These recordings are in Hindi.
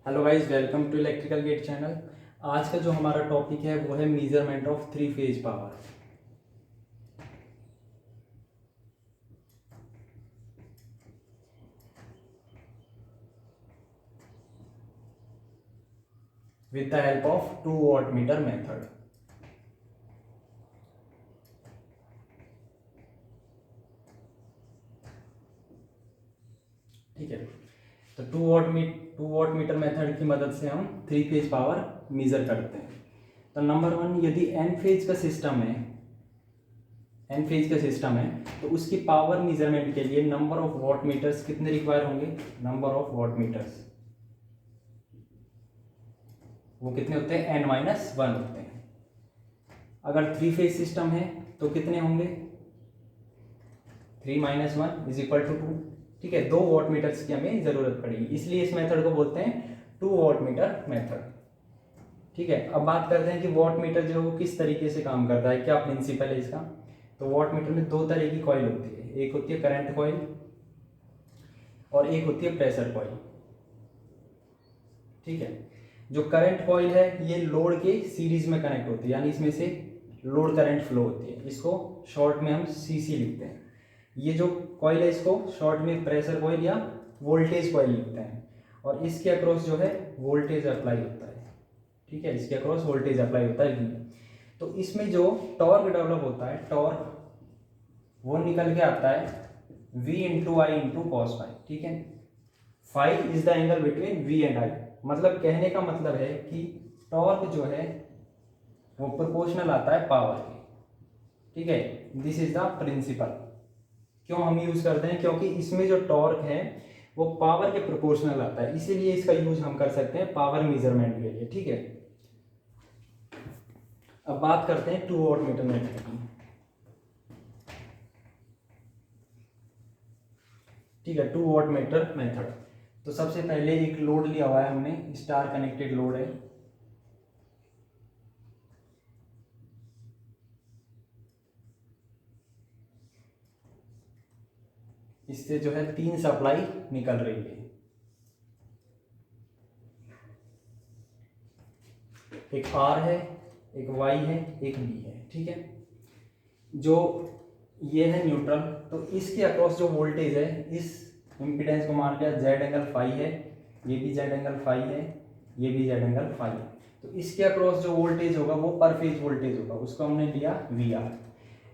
Hello guys, welcome to electrical GATE channel. आज का जो हमारा टॉपिक है वो है measurement of three phase power. With the help of 2 watt meter method. ठीक है, तो 2 वॉट मीटर मेथड की मदद से हम थ्री फेज पावर मेजर करते हैं। तो नंबर वन, यदि एन फेज का सिस्टम है तो उसकी पावर मेजरमेंट के लिए नंबर ऑफ वॉट मीटर्स कितने रिक्वायर होंगे? नंबर ऑफ वॉट मीटर्स वो कितने होते हैं? n-1 होते हैं। अगर थ्री फेज सिस्टम है तो कितने होंगे? 3 - 1 = 2। ठीक है, 2 वॉट मीटर्स की हमें जरूरत पड़ेगी, इसलिए इस मेथड को बोलते हैं 2 वॉट मीटर मेथड। ठीक है, अब बात करते हैं कि वॉट मीटर जो है वो किस तरीके से काम करता है, क्या प्रिंसिपल है इसका। तो वॉट मीटर में दो तरह की कॉइल होती है, एक होती है करंट कॉइल और एक होती है प्रेशर कॉइल। ठीक है, जो करंट कॉइल है ये लोड के सीरीज में कनेक्ट होती है, यानी इसमें से लोड करंट फ्लो होती है। इसको शॉर्ट में हम सीसी लिखते हैं। ये जो कॉइल है इसको शॉर्ट में प्रेशर कॉइल या वोल्टेज कॉइल लिखते हैं, और इसके अक्रॉस जो है वोल्टेज अप्लाई होता है। ठीक है, इसके अक्रॉस वोल्टेज अप्लाई होता है V। तो इसमें जो टॉर्क डेवलप होता है, टॉर्क वो निकल के आता है V × I × cos फाई। ठीक है, phi is the angle between V and I। मतलब कहने का मतलब है कि टॉर्क जो है वो प्रोपोर्शनल आता है पावर के। ठीक है, दिस इज द प्रिंसिपल। क्यों हम यूज करते हैं? क्योंकि इसमें जो टॉर्क है वो पावर के प्रोपोर्शनल आता है, इसीलिए इसका यूज हम कर सकते हैं पावर मेजरमेंट के लिए। ठीक है, अब बात करते हैं 2 वॉट मीटर मेथड की। ठीक है, 2 वॉट मीटर मेथड। तो सबसे पहले एक लोड लिया हुआ है हमने, स्टार कनेक्टेड लोड है। इससे जो है 3 सप्लाई निकल रही है, एक R है, एक Y है, एक B है। ठीक है, जो ये है न्यूट्रल, तो इसके अक्रॉस जो वोल्टेज है, इस इम्पीडेंस को मान लिया Z एंगल फाई है, ये भी Z एंगल फाई है, ये भी Z एंगल फाई है। तो इसके अक्रॉस जो वोल्टेज होगा वो पर फेज वोल्टेज होगा, उसको हमने लिया VR।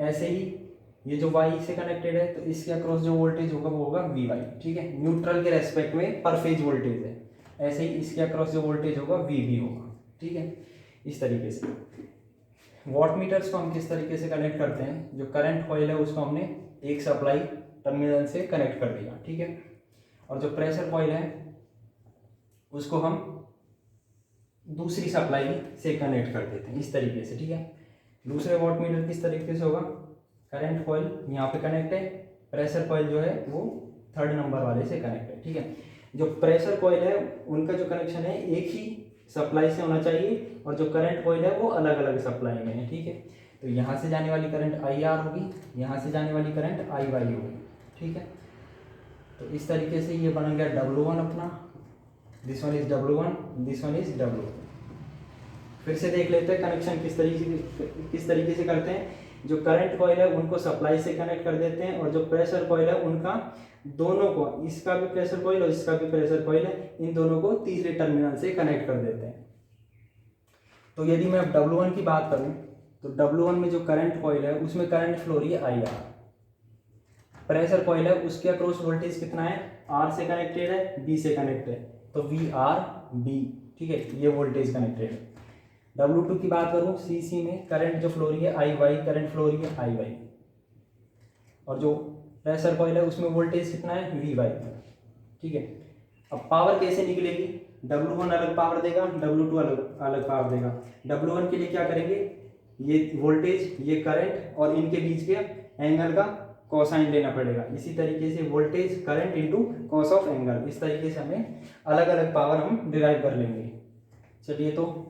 ऐसे ही ये जो Y से कनेक्टेड है तो इसके अक्रॉस जो वोल्टेज होगा वो होगा VY। ठीक है, न्यूट्रल के रेस्पेक्ट में पर फेज वोल्टेज है, ऐसे ही इसके अक्रॉस जो वोल्टेज होगा VB होगा। ठीक है, इस तरीके से वॉट मीटर्स को हम किस तरीके से कनेक्ट करते हैं, जो करंट कॉइल है उसको हमने एक सप्लाई टर्मिनल से कनेक्ट कर दिया। ठीक है, और जो प्रेशर कॉइल है उसको हम दूसरी सप्लाई से कनेक्ट कर देते हैं इस तरीके से। ठीक है, दूसरे वॉट मीटर किस तरीके से होगा? करंट कॉइल यहाँ पे कनेक्ट है, प्रेशर कॉइल जो है वो थर्ड नंबर वाले से कनेक्ट है। ठीक है, जो प्रेशर कॉइल है उनका जो कनेक्शन है एक ही सप्लाई से होना चाहिए, और जो करंट कॉइल है वो अलग अलग सप्लाई में है। ठीक है, तो यहाँ से जाने वाली करंट IR होगी, यहाँ से जाने वाली करंट IY होगी। ठीक है, तो इस तरीके से ये बन गया W1 अपना, this one is W1, this one is W2। फिर से देख लेते हैं कनेक्शन किस तरीके से करते हैं। जो करंट कॉइल है उनको सप्लाई से कनेक्ट कर देते हैं, और जो प्रेशर कॉइल है उनका दोनों को, इसका भी प्रेशर कॉइल और इसका भी प्रेशर कॉइल है, इन दोनों को तीसरे टर्मिनल से कनेक्ट कर देते हैं। तो यदि मैं अब W1 की बात करूं तो W1 में जो करंट कॉइल है उसमें करंट फ्लो रही है IR। प्रेशर कॉइल है उसके अक्रॉस वोल्टेज कितना है? R से कनेक्टेड है, B से कनेक्टेड है, तो VRB। ठीक है, ये वोल्टेज कनेक्टेड है। W2 की बात करूं, CC में करंट जो फ्लो रही है IY, करंट फ्लो रही है IY, और जो प्रेशर कॉइल है उसमें वोल्टेज कितना है? VY। ठीक है, अब पावर कैसे निकलेगी? W1 अलग पावर देगा, W2 अलग अलग पावर देगा। W1 के लिए क्या करेंगे? ये वोल्टेज, ये करंट और इनके बीच के एंगल का कोसाइन लेना पड़ेगा। इसी तरीके से voltage current into cos of angle, इस तरीके से हमें अलग अलग पावर हम डिराइव कर लेंगे। चलिए, तो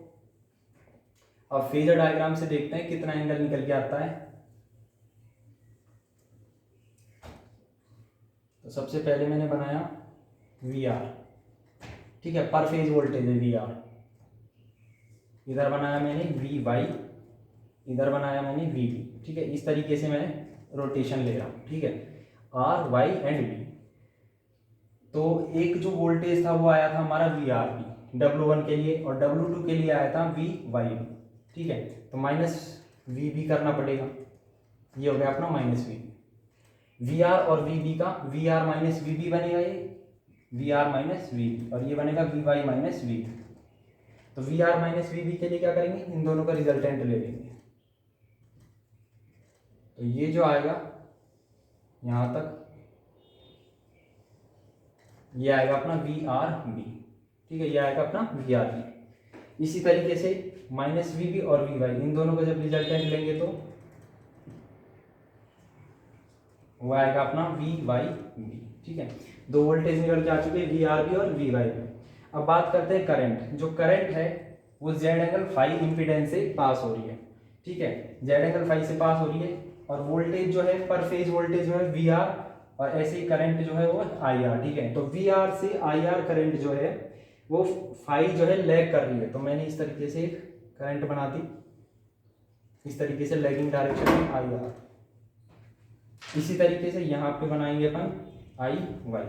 अब फेजर डायग्राम से देखते हैं कितना एंगल निकल के आता है। तो सबसे पहले मैंने बनाया VR, ठीक है, पर फेज वोल्टेज है वी आर। इधर बनाया मैंने वी वाई, इधर बनाया मैंने वी बी। ठीक है, इस तरीके से मैं रोटेशन ले रहा हूँ। ठीक है, आर वाई एंड वी। तो एक जो वोल्टेज था वो आया था हमारा वी आर बी W1 के लिए, और W2 के लिए आया था वी वाई बी। ठीक है, तो माइनस वी बी करना पड़ेगा, ये हो गया अपना minus V B. V R और वी बी का V R minus V B बनेगा, ये V R minus V B, और ये बनेगा V Y minus V B. तो V R minus V B के लिए क्या करेंगे, इन दोनों का रिजल्टेंट ले लेंगे। तो ये जो आएगा यहाँ तक, ये आएगा अपना वी आर बी। ठीक है, ये आएगा अपना वी आर बी। इसी तरीके से माइनस वी बी और वी वाई, इन दोनों का जब रिजल्टेंट लेंगे तो वो आएगा अपना वी वाई बी। ठीक है, दो वोल्टेज निकल के आ चुके हैं, वी आर बी और वी वाई बी। अब बात करते हैं करंट। जो करंट है वो जेड एंगल फाई इम्पीडेंस से पास हो रही है। ठीक है, जेड एंगल फाई से पास हो रही है, और वोल्टेज जो है पर फेज वोल्टेज जो है वी आर, और ऐसे ही करंट जो है वो आई आर। ठीक है, तो वी आर से आई आर करंट जो है वो फाई जो है लैग कर रही है। तो मैंने इस तरीके से एक करंट बना दी, इस तरीके से लैगिंग डायरेक्शन में आई आर। इसी तरीके से यहाँ पे बनाएंगे अपन आई वाई।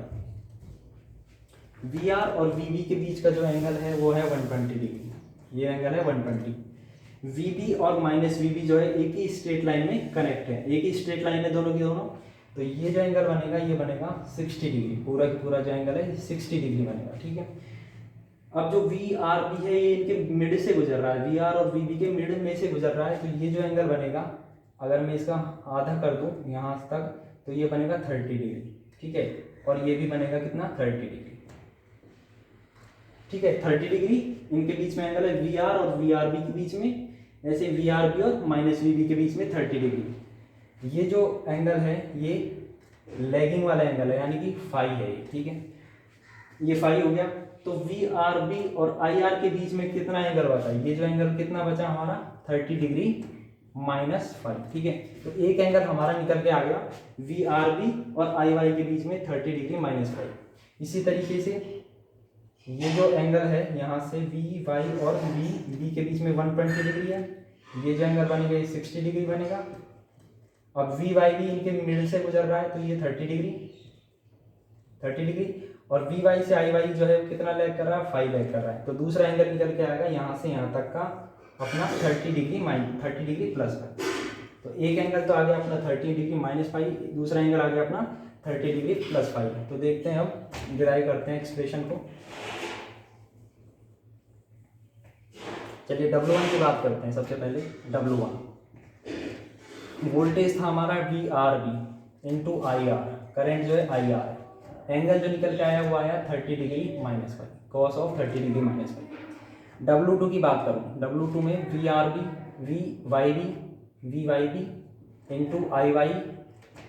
वी आर और वी बी के बीच का जो एंगल है वो है 120 डिग्री, ये एंगल है 120। वी बी और माइनस वी बी जो है एक ही स्ट्रेट लाइन में कनेक्ट है, एक ही स्ट्रेट लाइन है दोनों की दोनों। तो ये जो एंगल बनेगा ये बनेगा 60 डिग्री, पूरा की पूरा जो एंगल है 60 डिग्री बनेगा। ठीक है, अब जो वी आर बी है ये इनके मिड से गुजर रहा है, वी आर और वी बी के मिड में से गुजर रहा है। तो ये जो एंगल बनेगा, अगर मैं इसका आधा कर दूं यहाँ तक, तो ये बनेगा 30 डिग्री। ठीक है, और ये भी बनेगा कितना, 30 डिग्री। ठीक है, 30 डिग्री इनके बीच में एंगल है वी आर और वी आर बी के बीच में, ऐसे वी आर बी और माइनस वी बी के बीच में 30 डिग्री। ये जो एंगल है ये लैगिंग वाला एंगल है, यानी कि फाई है ये। ठीक है, ये फाई हो गया। तो वी आर बी और आई आर के बीच में कितना एंगल बचा, ये जो एंगल कितना बचा हमारा, 30 डिग्री माइनस फाई। ठीक है, तो एक एंगल हमारा निकल के आ गया वी आर बी और आई वाई के बीच में 30 डिग्री माइनस फाई। इसी तरीके से ये जो एंगल है यहाँ से वी वाई और वी बी के बीच में 120 डिग्री है, ये जो एंगल बनेगा ये 60 डिग्री बनेगा। अब वी वाई भी इनके मिडिल से गुजर रहा है, तो ये 30 डिग्री, और वी वाई से आई वाई जो है कितना लैग कर रहा है, 5 लैग कर रहा है। तो दूसरा एंगल निकल के आएगा यहाँ से यहाँ तक का अपना 30 डिग्री माइनस 30 डिग्री प्लस 5। तो एक एंगल तो आ गया अपना 30 डिग्री माइनस 5, दूसरा एंगल आ गया अपना 30 डिग्री प्लस 5। तो देखते हैं, अब डिराइव करते हैं एक्सप्रेशन को। चलिए W1 की बात करते हैं। सबसे पहले W1 वोल्टेज था हमारा V R B into I R, current जो है आई आर, एंगल जो निकल के आया वो आया 30 degree minus 5, cos of 30 degree minus 5। W2 की बात करूँ, W2 में V R B, V Y B into I Y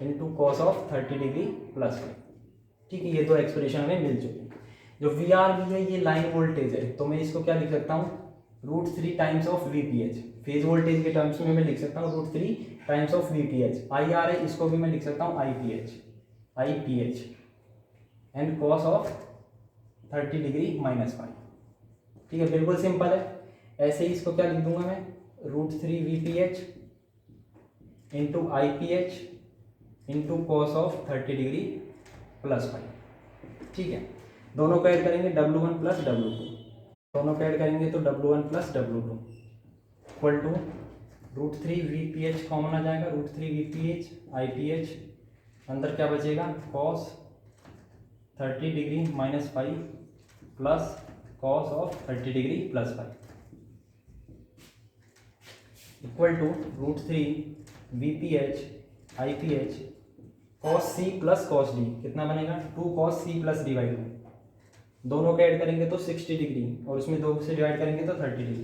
into cos of 30 degree plus 5। ठीक है, ये दो एक्सप्रेशन हमें मिल चुकी। जो वी आर बी है ये लाइन वोल्टेज है, तो मैं इसको क्या लिख सकता हूँ, √3 times of VPH। Phase voltage के टर्म्स में मैं लिख सकता हूँ √3 times of VPH। I R है, इसको भी मैं लिख सकता हूँ IPH and cos of 30 degree minus 5। ठीक है, बिल्कुल सिंपल है। ऐसे ही इसको क्या लिख दूंगा मैं, √3 VPH into IPH into cos of 30 degree plus 5। ठीक है, दोनों को ऐड करेंगे W1 प्लस W2, दोनों को ऐड करेंगे तो W1 plus W2 equal to √3 VPH common आ जाएगा, √3 VPH IPH, अंदर क्या बचेगा, cos 30 degree minus 5 plus cos of 30 degree plus 5 equal to √3 VPH IPH cos C plus cos D, कितना बनेगा, 2 cos C plus D by 2। दोनों का ऐड करेंगे तो 60 डिग्री, और उसमें 2 से डिवाइड करेंगे तो 30 degree,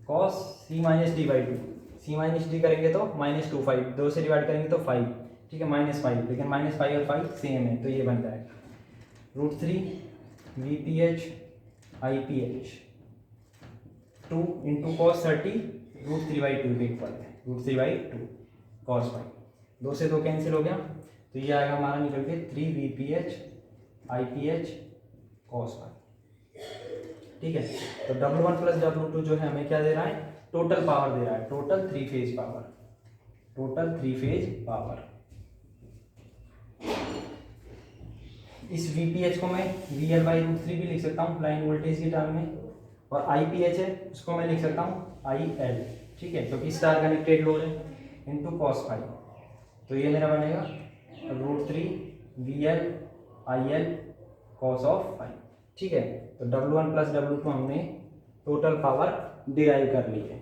cos C minus D by 2, C minus D करेंगे तो -2 2 से डिवाइड करेंगे तो 5। ठीक है, -5, लेकिन -5 और 5 सेम है, तो ये बन जाएगा √3 VPH IPH 2 into cos 30 √3/2 equal है √3/2 cos 5। 2 से 2 कैंसिल हो गया, तो ये आएगा हमारा निकल के 3 VPH IPH cos 5। ठीक है। तो W1 प्लस W2 जो है हमें क्या दे रहा है, टोटल पावर दे रहा है, total 3 phase power, total 3 phase power. इस VPH को मैं VL/√3 भी लिख सकता हूँ लाइन वोल्टेज की टर्म में, और IPH है उसको मैं लिख सकता हूँ IL, ठीक है, क्योंकि स्टार कनेक्टेड लोड है, इनटू cos फाई। तो ये मेरा बनेगा √3 VL IL cos of phi, ठीक है। तो W1 प्लस W2 हमने टोटल पावर डिराइव कर ली है।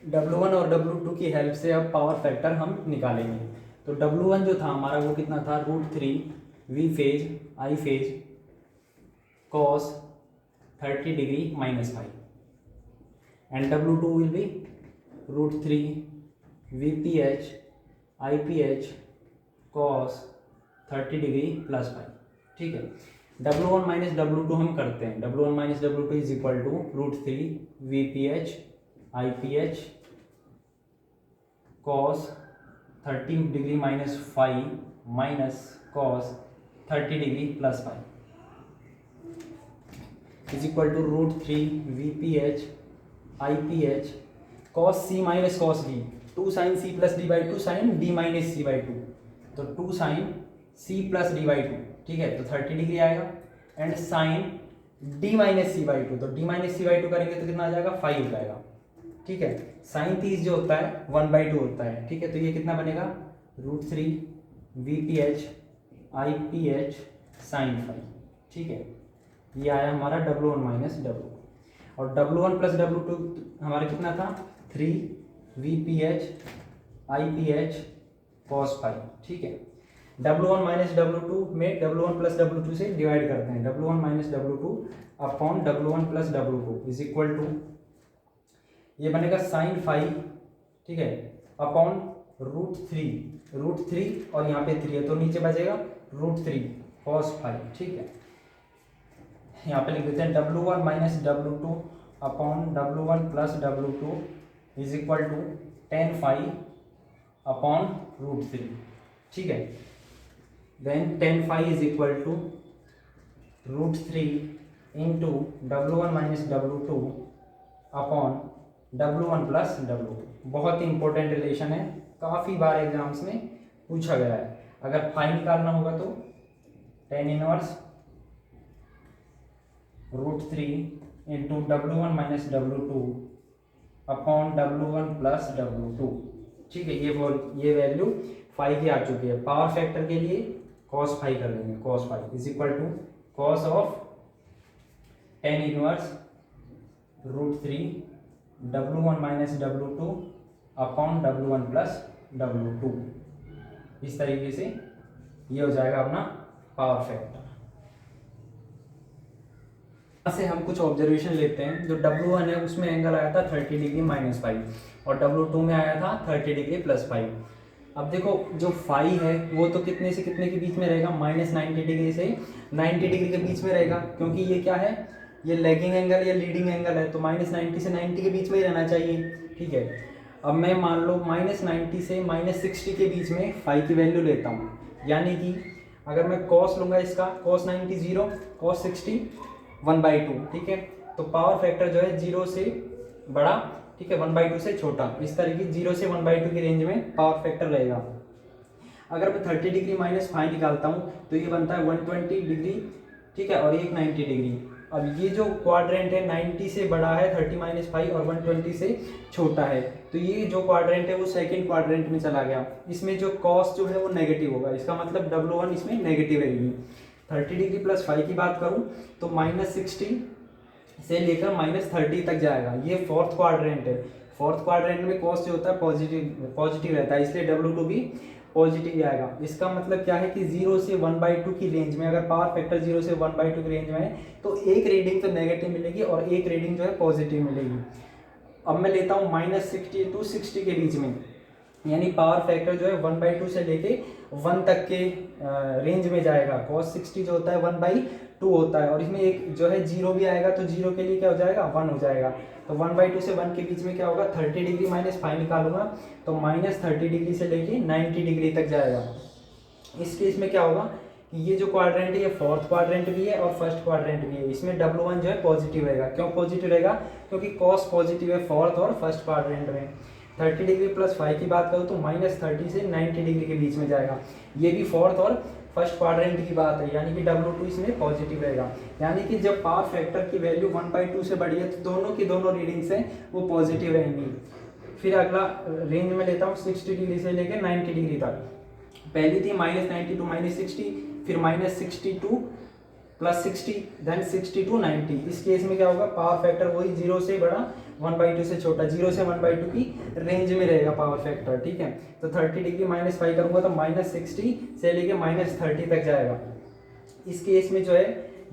W1 और W2 की हेल्प से अब पावर फैक्टर हम निकालेंगे। तो W1 जो था हमारा वो कितना था, √3 V phase I phase cos 30 degree minus five, and W2 will be √3 VPH IPH cos 30 degree plus five, ठीक है। W1 माइनस W2 हम करते हैं, W1 minus W2 is equal to √3 VPH IPH cos 30 degree minus five minus cos 30 degree plus five is equal to √3 VPH IPH cos C minus cos D, 2 sin C plus D by 2 sin D minus C by 2, तो 2 sin C plus D by 2, ठीक है, तो 30 डिग्री आएगा, and sin D minus C by 2, तो D माइनस C बाई 2 करेंगे तो कितना आ जाएगा, 5 हो जाएगा, ठीक है। sin 30 जो होता है 1/2 होता है, ठीक है, तो ये कितना बनेगा, √3 VPH IPH sin 5, ठीक है। ये आया हमारा W1 माइनस W2, और W1 प्लस W2 हमारा कितना था, 3 VPH IPH cos 5, ठीक है। W1 माइनस W2 में W1 प्लस W2 से डिवाइड करते हैं, W1 minus W2 upon W1 plus W2 is equal to, ये बनेगा sin 5, ठीक है, अपॉन √3 और यहाँ पे 3 है तो नीचे बचेगा √3 cos 5, ठीक है। यहाँ पे लिख देते हैं W1 minus W2 upon W1 plus W2 is equal to tan 5 upon √3, ठीक है। Then tan 5 is equal to √3 into W1 minus W2 upon W1 plus W2। बहुत ही इंपॉर्टेंट रिलेशन है, काफ़ी बार एग्जाम्स में पूछा गया है। अगर फाई निकालना होगा तो tan inverse √3 into W1 minus W2 upon W1 plus W2, ठीक है। ये वैल्यू 5 की आ चुकी है। पावर फैक्टर के लिए cos 5 कर देंगे, cos 5 is equal to cos of tan inverse √3 W1 minus W2 upon W1 plus W2। इस तरीके से ये हो जाएगा अपना पावर फैक्टर। यहाँ से हम कुछ ऑब्जर्वेशन लेते हैं। जो W1 है उसमें एंगल आया था 30 डिग्री माइनस 5 और W2 में आया था 30 डिग्री प्लस 5। अब देखो जो फाई है वो तो कितने से कितने के बीच में रहेगा, -90 डिग्री से 90 डिग्री के बीच में रहेगा, क्योंकि ये क्या है, ये लैगिंग एंगल या लीडिंग एंगल है, तो -90 से 90 के बीच में ही रहना चाहिए, ठीक है। अब मैं मान लो -90 से -60 के बीच में फाई की वैल्यू लेता हूँ, यानी कि अगर मैं cos लूँगा इसका, cos 90 0, cos 60 1/2, ठीक है। तो पावर फैक्टर जो है 0 से बड़ा, ठीक है, 1/2 से छोटा, इस तरीके 0 से 1/2 की रेंज में पावर फैक्टर रहेगा। अगर मैं 30 डिग्री माइनस 5 निकालता हूँ तो ये बनता है 120 डिग्री, ठीक है, और एक 90 डिग्री। अब ये जो क्वाड्रेंट है 90 से बड़ा है 30 माइनस 5 और 120 से छोटा है, तो ये जो क्वाड्रेंट है वो सेकंड क्वाड्रेंट में चला गया। इसमें जो कॉस जो है वो नेगेटिव होगा, इसका मतलब W1 इसमें नेगेटिव रहेगी। 30 डिग्री प्लस 5 की बात करूँ तो -60 से लेकर -30 तक जाएगा। ये फोर्थ क्वाड्रेंट है। फोर्थ क्वाड्रेंट में कॉस जो होता है पॉजिटिव रहता है, इसलिए W2 भी पॉजिटिव आएगा। इसका मतलब क्या है कि 0 से 1/2 की रेंज में, अगर पावर फैक्टर 0 से 1/2 की रेंज में है तो एक रीडिंग तो नेगेटिव मिलेगी और एक रीडिंग जो है पॉजिटिव मिलेगी। अब मैं लेता हूँ -60 to 60 के बीच में, यानी पावर फैक्टर जो है 1/2 से लेके 1 तक के रेंज में जाएगा। cos 60 जो होता है 1/2 होता है, और इसमें एक जो है 0 भी आएगा, तो 0 के लिए क्या हो जाएगा 1 हो जाएगा। तो 1/2 से 1 के बीच में क्या होगा 30 डिग्री माइनस 5 निकालूंगा तो -30 डिग्री से लेके 90 डिग्री तक जाएगा। इस केस में क्या होगा कि ये जो क्वाड्रेंट है ये फोर्थ क्वाड्रेंट भी है और फर्स्ट क्वाड्रेंट भी है। इसमें W1 जो है पॉजिटिव रहेगा। क्यों पॉजिटिव रहेगा? क्योंकि cos पॉजिटिव है फोर्थ और फर्स्ट क्वाड्रेंट में। 30 डिग्री प्लस 5 की बात करूँ तो -30 से 90 डिग्री के बीच में जाएगा। ये भी फोर्थ और फर्स्ट क्वाड्रेंट की बात है, यानी कि W2 इसमें पॉजिटिव रहेगा। यानी कि जब पावर फैक्टर की वैल्यू 1/2 से बढ़ी है तो दोनों की दोनों रीडिंग्स हैं वो पॉजिटिव रहेंगी। फिर अगला रेंज में लेता हूँ 60 डिग्री से लेकर 90 डिग्री तक। पहली थी -90 टू -60, फिर -60 टू +60, देन 60 टू 90। इस केस में क्या होगा पावर फैक्टर वही 0 से बड़ा 1/2 से छोटा, 0 से 1/2 की रेंज में रहेगा पावर फैक्टर। ठीक है, तो 30 डिग्री -5 करूँगा तो -60 से लेके -30 तक जाएगा। इस केस में जो है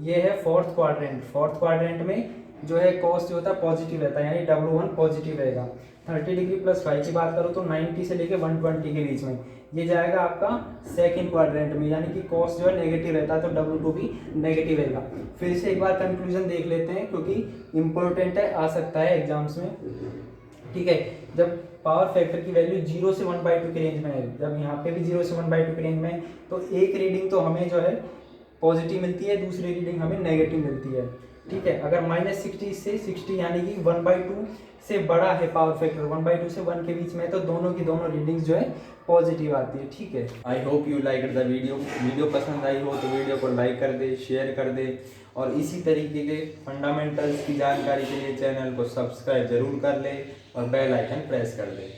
ये है फोर्थ क्वाड्रेंट। फोर्थ क्वाड्रेंट में जो है cos जो होता है पॉजिटिव रहता है, यानी W1 पॉजिटिव रहेगा। 30 डिग्री प्लस 5 की बात करो तो 90 से लेके 120 के बीच में ये जाएगा आपका सेकंड क्वाड्रेंट में, यानी कि cos जो है नेगेटिव रहता है तो W2 भी नेगेटिव रहेगा। फिर से एक बार कंक्लूजन देख लेते हैं क्योंकि इंपॉर्टेंट है, आ सकता है एग्जाम्स में। ठीक है, जब पावर फैक्टर की वैल्यू 0 से 1/2 की रेंज में है, जब यहाँ पे भी 0 से 1/2 की रेंज में है, तो एक रीडिंग तो हमें जो है पॉजिटिव मिलती है, दूसरी रीडिंग हमें नेगेटिव मिलती है। ठीक है, अगर -60 से 60 यानी कि 1/2 से बड़ा है पावर फैक्टर, 1/2 से 1 के बीच में, तो दोनों की दोनों रीडिंग्स जो है पॉजिटिव आती है। ठीक है, I hope you like the video पसंद आई हो तो वीडियो को लाइक कर दे, शेयर कर दे, और इसी तरीके के फंडामेंटल्स की जानकारी के लिए चैनल को सब्सक्राइब जरूर कर ले और बेल आइकन प्रेस कर दे।